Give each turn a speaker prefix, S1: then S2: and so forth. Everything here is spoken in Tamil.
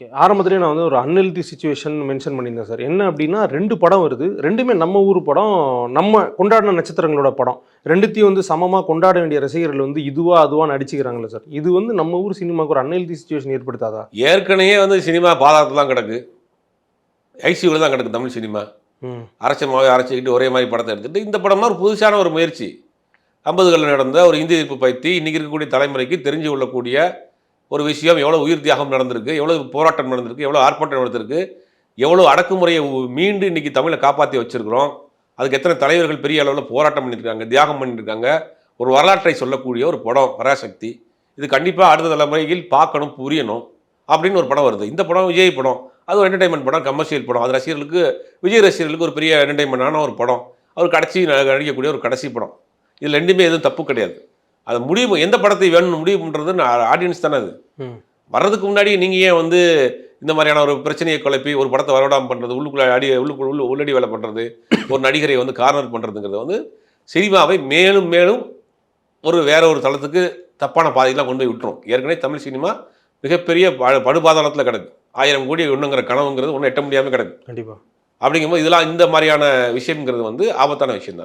S1: ஆரம்பத்திலேயே நான் வந்து ஒரு அன்ஹெல்தி சிச்சுவேஷன் மென்ஷன் பண்ணியிருந்தேன் சார். என்ன அப்டின்னா 2 படம் வருது. 2மே நம்ம ஊர் படம். நம்ம கொண்டாடின நட்சத்திரங்களோட படம். 2த்தையும் வந்து சமமா கொண்டாட வேண்டிய ரசிகர்கள் வந்து இதுவா, அதுவான்னு அடிச்சுக்கிறாங்கல்ல சார். இது வந்து நம்ம ஊர் சினிமாவுக்கு ஒரு அன்ஹெல்தி சிச்சுவேஷன் ஏற்படுத்தாதா?
S2: ஏற்கனவே வந்து சினிமா பாதாளத்துல தான் கிடக்கு. ஐசியூல தான் கிடக்கு தமிழ் சினிமா. அரைச்ச மாவை அரைச்சிக்கிட்டு ஒரே மாதிரி படத்தை எடுத்துட்டு இந்த படம்னா ஒரு புதுசான ஒரு முயற்சி. 50களில் நடந்த ஒரு இந்திய எதிர்ப்பு பற்றி இன்றைக்கி இருக்கக்கூடிய தலைமுறைக்கு தெரிஞ்சு கொள்ளக்கூடிய ஒரு விஷயம். எவ்வளோ உயிர் தியாகம் நடந்திருக்கு, எவ்வளோ போராட்டம் நடந்திருக்கு, எவ்வளோ ஆர்ப்பாட்டம் நடந்திருக்கு, எவ்வளோ அடக்குமுறையை மீண்டு இன்றைக்கி தமிழை காப்பாற்றி வச்சுருக்கிறோம். அதுக்கு எத்தனை தலைவர்கள் பெரிய அளவில் போராட்டம் பண்ணியிருக்காங்க, தியாகம் பண்ணியிருக்காங்க. ஒரு வரலாற்றை சொல்லக்கூடிய ஒரு படம் பராசக்தி. இது கண்டிப்பாக அடுத்த தலைமுறையில் பார்க்கணும், புரியணும் அப்படின்னு ஒரு படம் வருது. இந்த படம் விஜய் படம். அது ஒரு என்டர்டைன்மெண்ட் படம், கமர்ஷியல் படம். அது ரசிகர்களுக்கு, விஜய் ரசிகர்களுக்கு ஒரு பெரிய என்டர்டைன்மெண்டான ஒரு படம். அவர் கடைசி நடிக்கக்கூடிய ஒரு கடைசி படம். இதில் ரெண்டுமே எதுவும் தப்பு கிடையாது. அது முடிவு எந்த படத்தை வேணும்னு முடிவு பண்ணுறது ஆடியன்ஸ் தானே. அது வர்றதுக்கு முன்னாடி நீங்கள் ஏன் வந்து இந்த மாதிரியான ஒரு பிரச்சனையை குழப்பி ஒரு படத்தை வரவிடாமல் பண்ணுறது, உள்ளடி வேலை பண்ணுறது, ஒரு நடிகரை வந்து கார்னர் பண்ணுறதுங்கிறது வந்து சினிமாவை மேலும் மேலும் வேற ஒரு தளத்துக்கு தப்பான பாதையெல்லாம் கொண்டு போய் விட்டுரும். ஏற்கனவே தமிழ் சினிமா மிகப்பெரிய படுபாதாளத்தில் கிடக்கு. 1000 கோடி ஒன்றுங்கிற கனவுங்கிறது ஒன்றும் எட்ட முடியாமல் கிடக்கு.
S1: கண்டிப்பாக.
S2: அப்படிங்கும்போது இதெல்லாம் இந்த மாதிரியான விஷயங்கிறது வந்து ஆபத்தான விஷயம் தான்.